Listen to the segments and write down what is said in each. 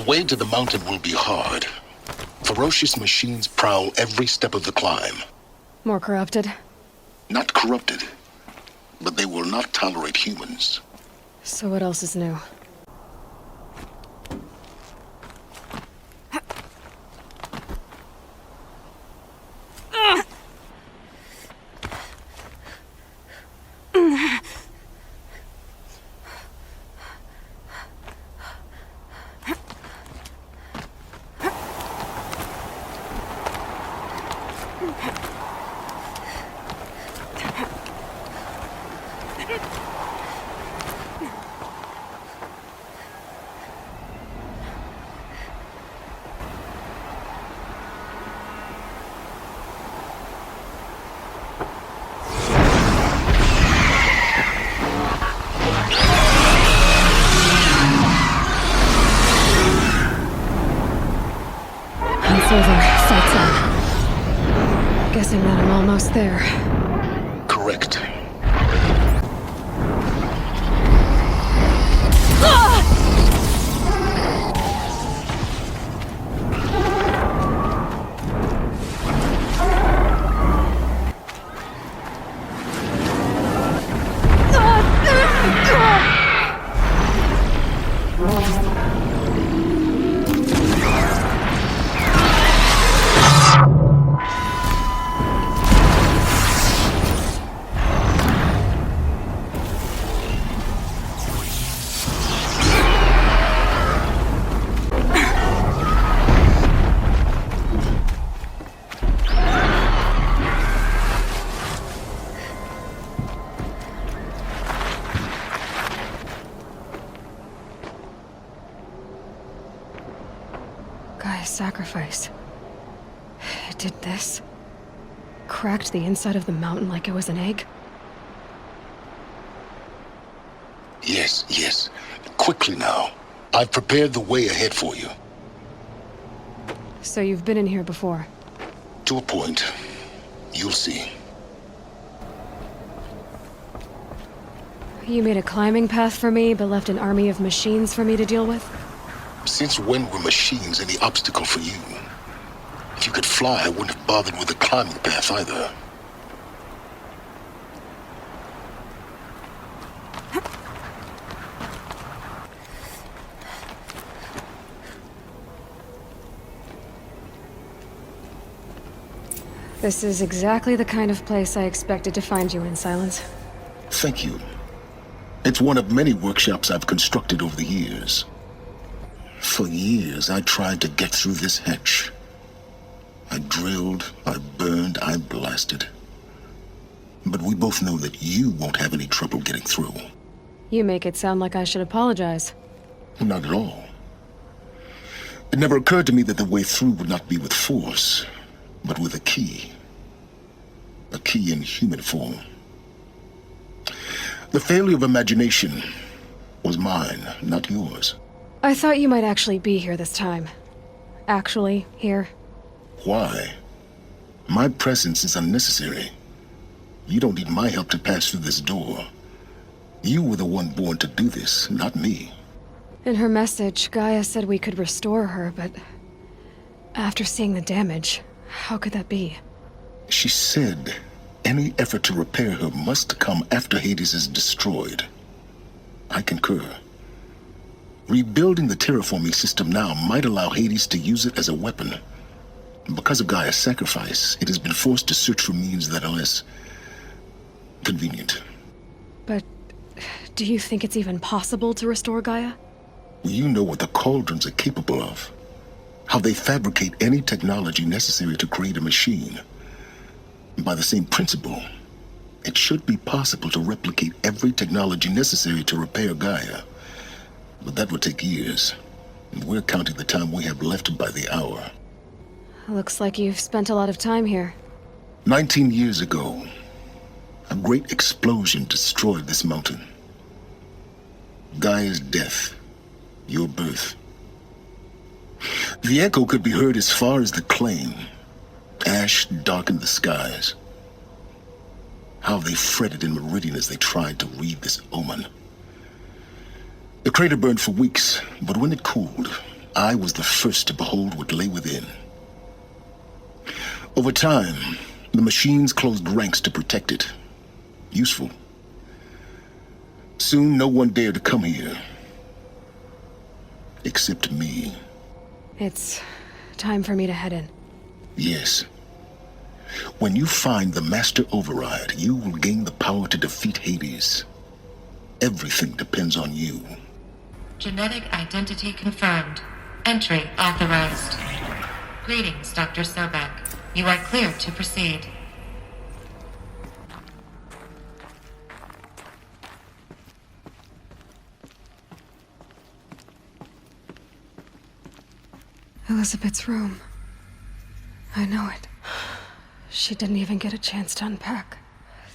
way to the mountain will be hard. Ferocious machines prowl every step of the climb. More corrupted? Not corrupted, but they will not tolerate humans. So what else is new? It's over. Sight's on. Guessing that I'm almost there. Correct. Gaia's sacrifice. It did this. Cracked the inside of the mountain like it was an egg. Yes. Quickly now. I've prepared the way ahead for you. So you've been in here before? To a point. You'll see. You made a climbing path for me, but left an army of machines for me to deal with? Since when were machines any obstacle for you? If you could fly, I wouldn't have bothered with the climbing path either. This is exactly the kind of place I expected to find you in, Silence. Thank you. It's one of many workshops I've constructed over the years. For years, I tried to get through this hatch. I drilled, I burned, I blasted. But we both know that you won't have any trouble getting through. You make it sound like I should apologize. Not at all. It never occurred to me that the way through would not be with force, but with a key. A key in human form. The failure of imagination was mine, not yours. I thought you might actually be here this time. Actually, here. Why? My presence is unnecessary. You don't need my help to pass through this door. You were the one born to do this, not me. In her message, Gaia said we could restore her, but... after seeing the damage, how could that be? She said any effort to repair her must come after Hades is destroyed. I concur. Rebuilding the terraforming system now might allow Hades to use it as a weapon. Because of Gaia's sacrifice, it has been forced to search for means that are less convenient. But do you think it's even possible to restore Gaia? You know what the Cauldrons are capable of. How they fabricate any technology necessary to create a machine. By the same principle, it should be possible to replicate every technology necessary to repair Gaia. But that would take years. And we're counting the time we have left by the hour. Looks like you've spent a lot of time here. 19 years ago, a great explosion destroyed this mountain. Gaia's death, your birth. The echo could be heard as far as the claim. Ash darkened the skies. How they fretted in Meridian as they tried to read this omen. The crater burned for weeks, but when it cooled, I was the first to behold what lay within. Over time, the machines closed ranks to protect it. Useful. Soon, no one dared to come here. Except me. It's time for me to head in. Yes. When you find the Master Override, you will gain the power to defeat Hades. Everything depends on you. Genetic identity confirmed. Entry authorized. Greetings, Dr. Sobek. You are cleared to proceed. Elizabeth's room. I know it. She didn't even get a chance to unpack.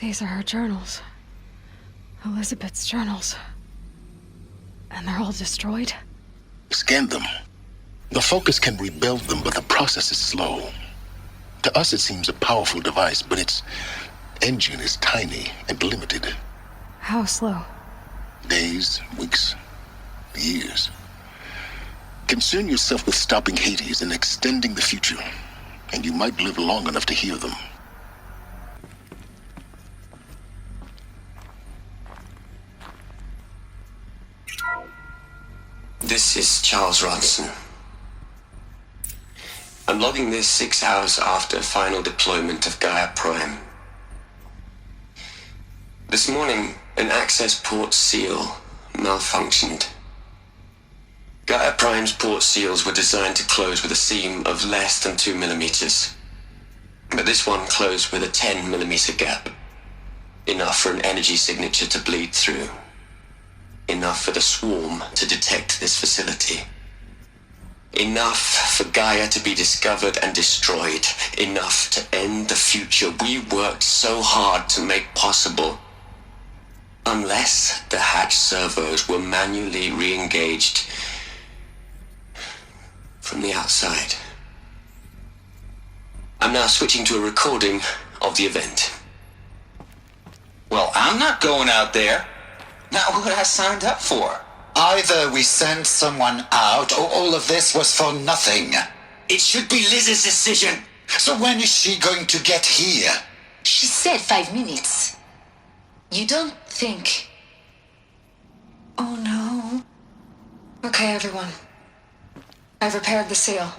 These are her journals. Elizabeth's journals. And they're all destroyed? Scan them. The Focus can rebuild them, but the process is slow. To us, it seems a powerful device, but its engine is tiny and limited. How slow? Days, weeks, years. Concern yourself with stopping Hades and extending the future, and you might live long enough to hear them. This is Charles Ronson. I'm logging this 6 hours after final deployment of Gaia Prime. This morning, an access port seal malfunctioned. Gaia Prime's port seals were designed to close with a seam of less than 2 millimeters. But this one closed with a 10 millimeter gap. Enough for an energy signature to bleed through. Enough for the swarm to detect this facility. Enough for Gaia to be discovered and destroyed. Enough to end the future we worked so hard to make possible. Unless the hatch servos were manually re-engaged from the outside. I'm now switching to a recording of the event. Well, I'm not going out there. Not what I signed up for. Either we sent someone out, or all of this was for nothing. It should be Liz's decision. So when is she going to get here? She said 5 minutes. You don't think... Oh no. Okay, everyone. I've repaired the seal.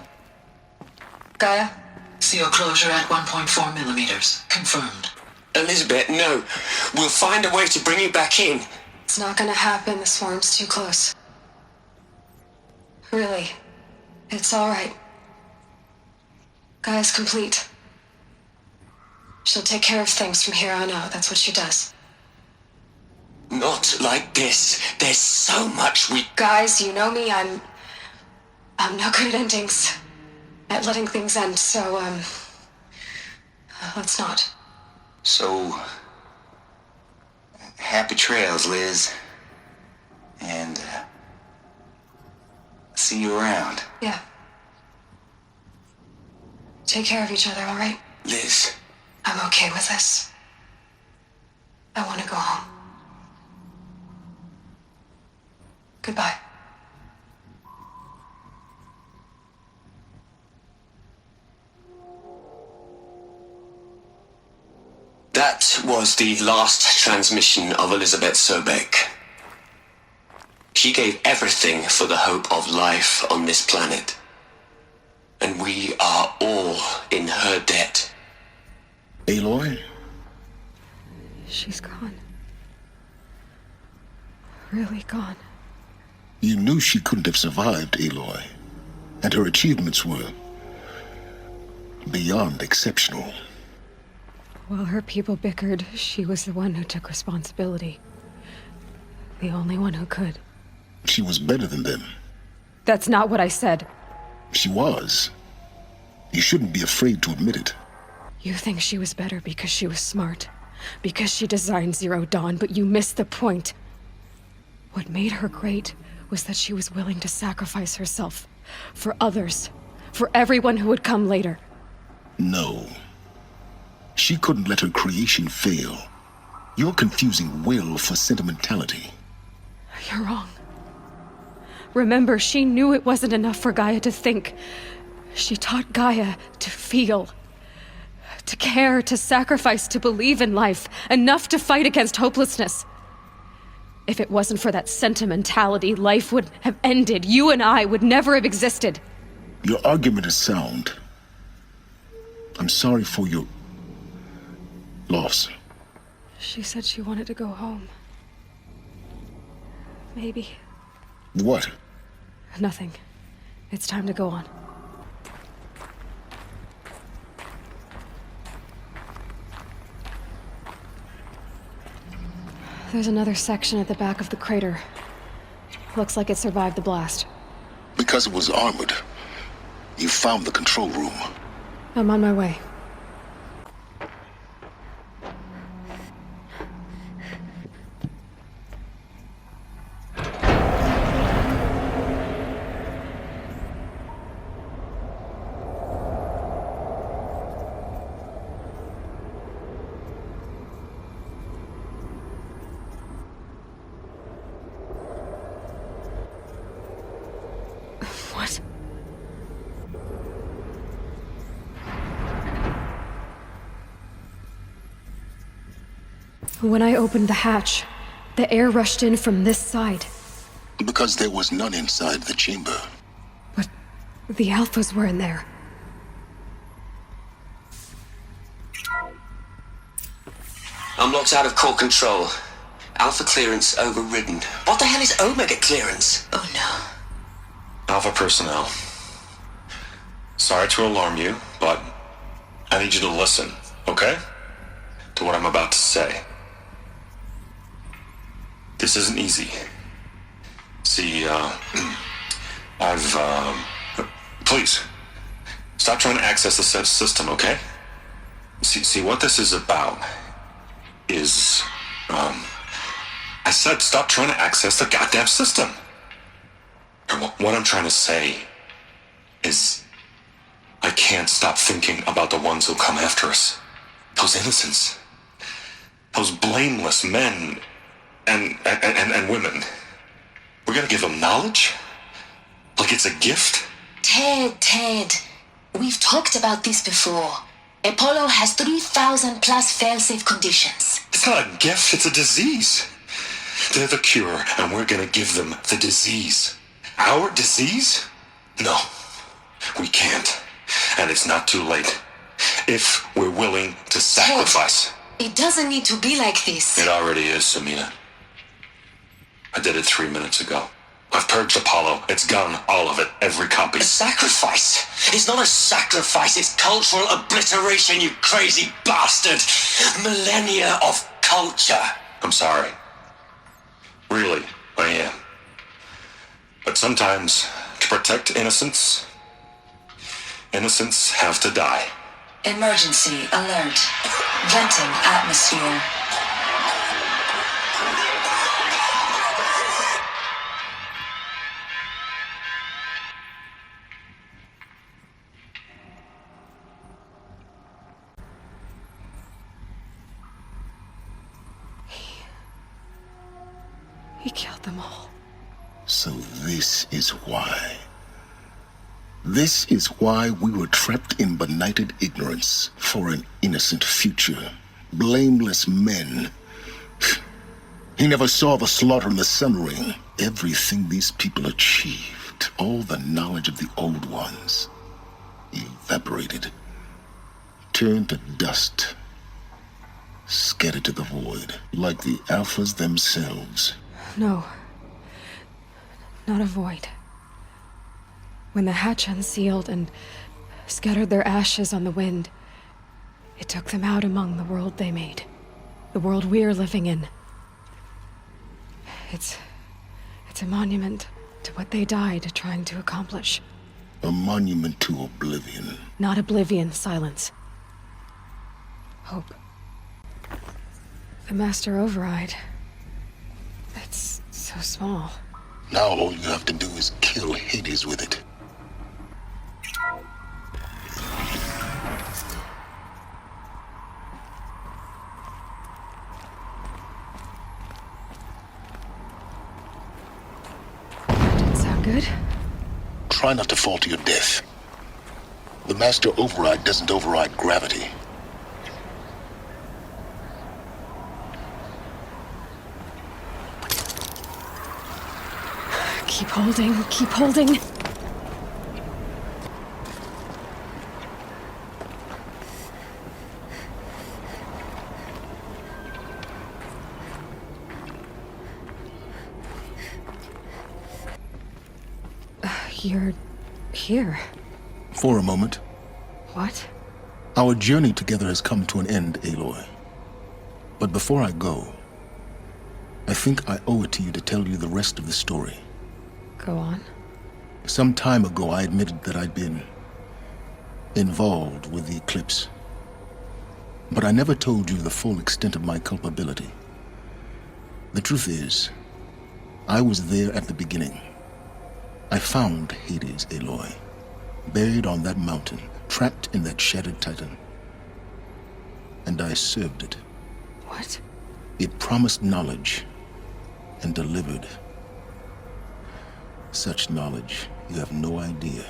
Gaia? Seal closure at 1.4 millimeters. Confirmed. Elizabeth, no. We'll find a way to bring you back in. It's not gonna happen. The swarm's too close. Really. It's alright. Gaia's complete. She'll take care of things from here on out. That's what she does. Not like this. There's so much we... Guys, you know me. I'm no good at endings. At letting things end, so, let's not. So... happy trails, Liz. And, see you around. Yeah. Take care of each other, alright? Liz. I'm okay with this. I want to go home. Goodbye. That was the last transmission of Elizabeth Sobek. She gave everything for the hope of life on this planet. And we are all in her debt. Aloy? She's gone. Really gone. You knew she couldn't have survived, Aloy. And her achievements were beyond exceptional. While her people bickered, she was the one who took responsibility. The only one who could. She was better than them. That's not what I said. She was. You shouldn't be afraid to admit it. You think she was better because she was smart. Because she designed Zero Dawn, but you missed the point. What made her great was that she was willing to sacrifice herself. For others. For everyone who would come later. No. She couldn't let her creation fail. You're confusing will for sentimentality. You're wrong. Remember, she knew it wasn't enough for Gaia to think. She taught Gaia to feel. To care, to sacrifice, to believe in life. Enough to fight against hopelessness. If it wasn't for that sentimentality, life would have ended. You and I would never have existed. Your argument is sound. I'm sorry for your loss. She said she wanted to go home. Maybe. What? Nothing. It's time to go on. There's another section at the back of the crater. Looks like it survived the blast. Because it was armored. You found the control room. I'm on my way. What? When I opened the hatch, the air rushed in from this side. Because there was none inside the chamber. But the Alphas were in there. I'm locked out of core control. Alpha clearance overridden. What the hell is Omega clearance? Oh no. Alpha personnel. Sorry to alarm you, but I need you to listen, okay? To what I'm about to say. This isn't easy. See, please, stop trying to access the said system, okay? See, what this is about is, I said stop trying to access the goddamn system. And what I'm trying to say is, I can't stop thinking about the ones who come after us. Those innocents. Those blameless men and women. We're gonna give them knowledge? Like it's a gift? Ted. We've talked about this before. Apollo has 3,000 plus fail-safe conditions. It's not a gift, it's a disease. They're the cure, and we're gonna give them the disease. Our disease? No, we can't. And it's not too late. If we're willing to sacrifice. It doesn't need to be like this. It already is, Samina. I did it 3 minutes ago. I've purged Apollo. It's gone, all of it, every copy. A sacrifice? It's not a sacrifice, it's cultural obliteration, you crazy bastard! Millennia of culture! I'm sorry. Really, I am. But sometimes, to protect innocence, innocents have to die. Emergency alert. Venting atmosphere. He killed them all. So this is why. This is why we were trapped in benighted ignorance for an innocent future. Blameless men. He never saw the slaughter in the Sun Ring. Everything these people achieved, all the knowledge of the old ones, evaporated, turned to dust, scattered to the void, like the Alphas themselves. No. Not a void. When the hatch unsealed and scattered their ashes on the wind, it took them out among the world they made. The world we're living in. It's a monument to what they died trying to accomplish. A monument to oblivion. Not oblivion, silence. Hope. The Master Override. It's so small. Now all you have to do is kill Hades with it. Didn't sound good. Try not to fall to your death. The Master Override doesn't override gravity. Keep holding, keep holding. You're here. For a moment. What? Our journey together has come to an end, Aloy. But before I go, I think I owe it to you to tell you the rest of the story. Go on. Some time ago, I admitted that I'd been involved with the Eclipse. But I never told you the full extent of my culpability. The truth is, I was there at the beginning. I found Hades, Aloy, buried on that mountain, trapped in that shattered Titan. And I served it. What? It promised knowledge and delivered. Such knowledge, you have no idea.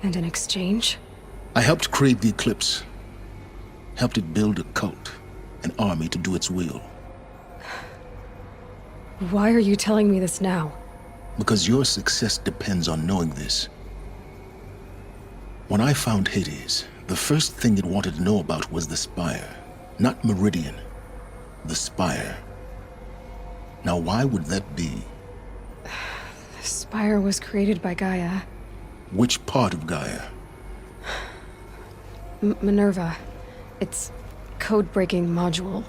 And in exchange? I helped create the Eclipse. Helped it build a cult, an army to do its will. Why are you telling me this now? Because your success depends on knowing this. When I found Hades, the first thing it wanted to know about was the Spire. Not Meridian. The Spire. Now why would that be? The Spire was created by Gaia. Which part of Gaia? Minerva. Its code-breaking module.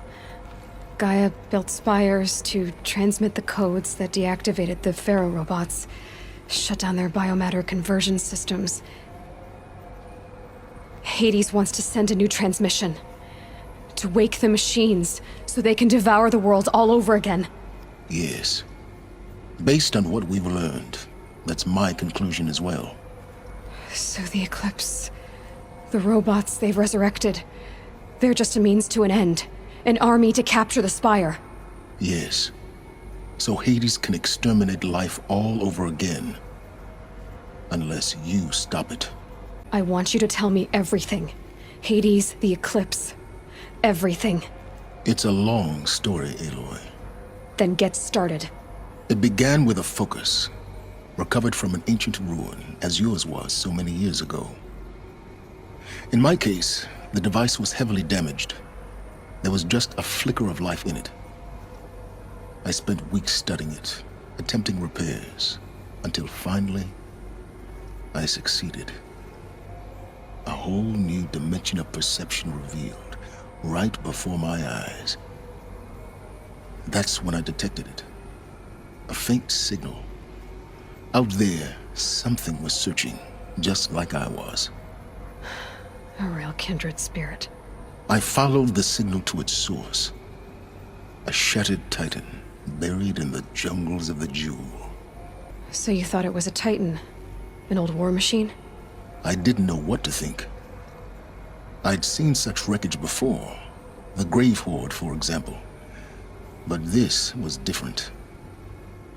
Gaia built spires to transmit the codes that deactivated the Pharaoh robots, shut down their biomatter conversion systems. Hades wants to send a new transmission. To wake the machines, so they can devour the world all over again. Yes. Based on what we've learned, that's my conclusion as well. So the Eclipse... the robots they've resurrected... they're just a means to an end. An army to capture the Spire. Yes. So Hades can exterminate life all over again. Unless you stop it. I want you to tell me everything. Hades, the Eclipse. Everything. It's a long story, Aloy. Then get started. It began with a focus. Recovered from an ancient ruin, as yours was so many years ago. In my case, the device was heavily damaged. There was just a flicker of life in it. I spent weeks studying it, attempting repairs, until finally, I succeeded. A whole new dimension of perception revealed, right before my eyes. That's when I detected it. A faint signal. Out there, something was searching, just like I was. A real kindred spirit. I followed the signal to its source. A shattered Titan, buried in the jungles of the Jewel. So you thought it was a Titan? An old war machine? I didn't know what to think. I'd seen such wreckage before. The Grave Horde, for example. But this was different.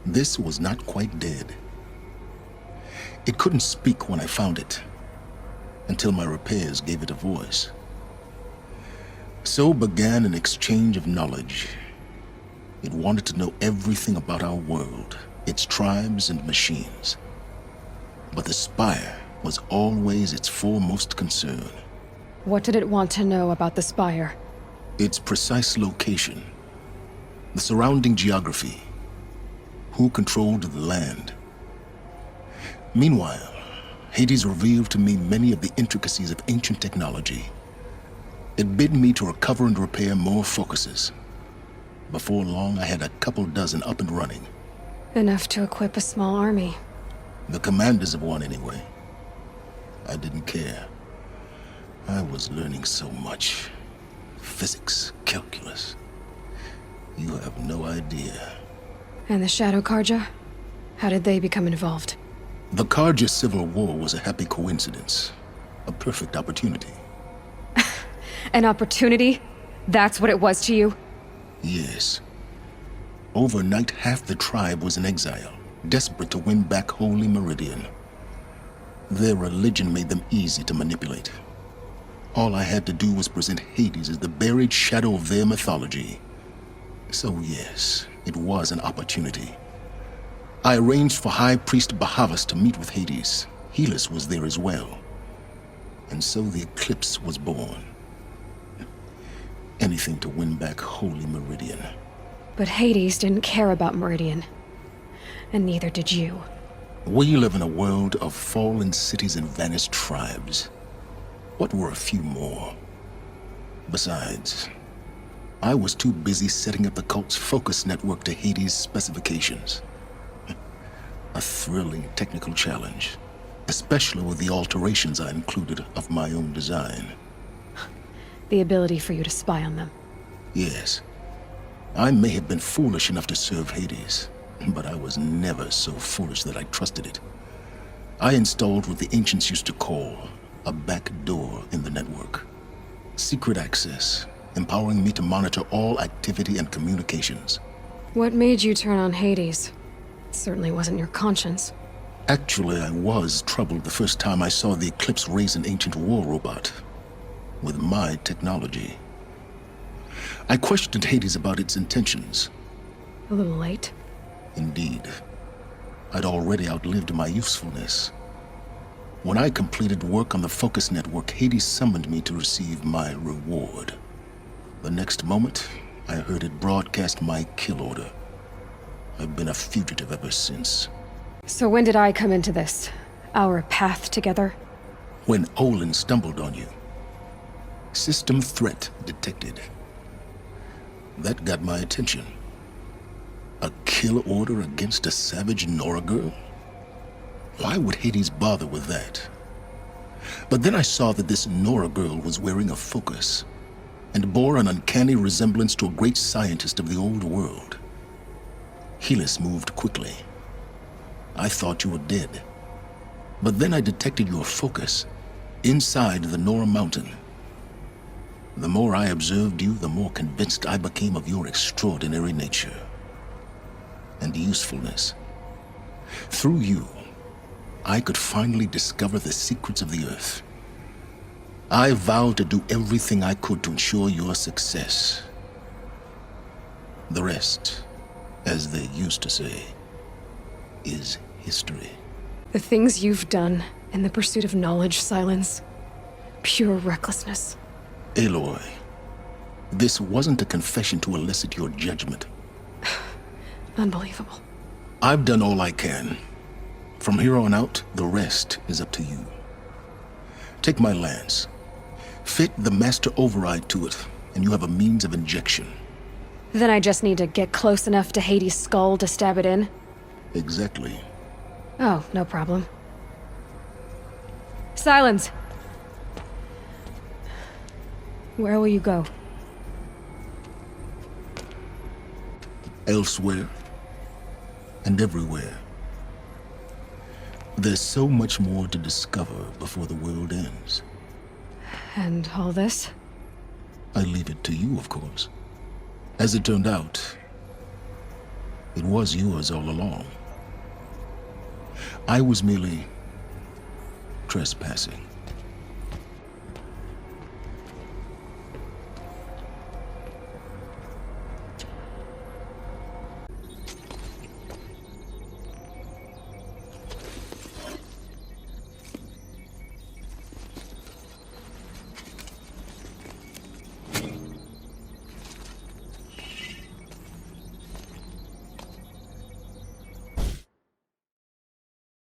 This was not quite dead. It couldn't speak when I found it, until my repairs gave it a voice. So began an exchange of knowledge. It wanted to know everything about our world, its tribes and machines. But the Spire was always its foremost concern. What did it want to know about the Spire? Its precise location, the surrounding geography, who controlled the land. Meanwhile, Hades revealed to me many of the intricacies of ancient technology. It bid me to recover and repair more focuses. Before long, I had a couple dozen up and running. Enough to equip a small army. The commanders of one, anyway. I didn't care. I was learning so much. Physics, calculus. You have no idea. And the Shadow Carja? How did they become involved? The Carja Civil War was a happy coincidence. A perfect opportunity. An opportunity? That's what it was to you? Yes. Overnight, half the tribe was in exile, desperate to win back Holy Meridian. Their religion made them easy to manipulate. All I had to do was present Hades as the buried shadow of their mythology. So yes, it was an opportunity. I arranged for High Priest Bahavas to meet with Hades. Helis was there as well. And so the eclipse was born. Anything to win back Holy Meridian. But Hades didn't care about Meridian. And neither did you. We live in a world of fallen cities and vanished tribes. What were a few more? Besides, I was too busy setting up the cult's focus network to Hades' specifications. A thrilling technical challenge, especially with the alterations I included of my own design. The ability for you to spy on them. Yes, I may have been foolish enough to serve Hades, but I was never so foolish that I trusted it. I installed what the ancients used to call a back door in the network. Secret access, empowering me to monitor all activity and communications. What made you turn on Hades? It certainly wasn't your conscience. Actually, I was troubled the first time I saw the Eclipse raise an ancient war robot. With my technology. I questioned Hades about its intentions. A little late? Indeed. I'd already outlived my usefulness. When I completed work on the Focus Network, Hades summoned me to receive my reward. The next moment, I heard it broadcast my kill order. I've been a fugitive ever since. So when did I come into this? Our path together? When Olin stumbled on you. System threat detected. That got my attention. A kill order against a savage Nora girl? Why would Hades bother with that? But then I saw that this Nora girl was wearing a focus, and bore an uncanny resemblance to a great scientist of the old world. Helis moved quickly. I thought you were dead. But then I detected your focus inside the Nora mountain. The more I observed you, the more convinced I became of your extraordinary nature and usefulness. Through you, I could finally discover the secrets of the Earth. I vowed to do everything I could to ensure your success. The rest, as they used to say, is history. The things you've done in the pursuit of knowledge, Silence. Pure recklessness. Aloy, this wasn't a confession to elicit your judgment. Unbelievable. I've done all I can. From here on out, the rest is up to you. Take my lance. Fit the master override to it, and you have a means of injection. Then I just need to get close enough to Hades' skull to stab it in? Exactly. Oh, no problem. Silence! Where will you go? Elsewhere. And everywhere. There's so much more to discover before the world ends. And all this? I leave it to you, of course. As it turned out, it was yours all along. I was merely trespassing.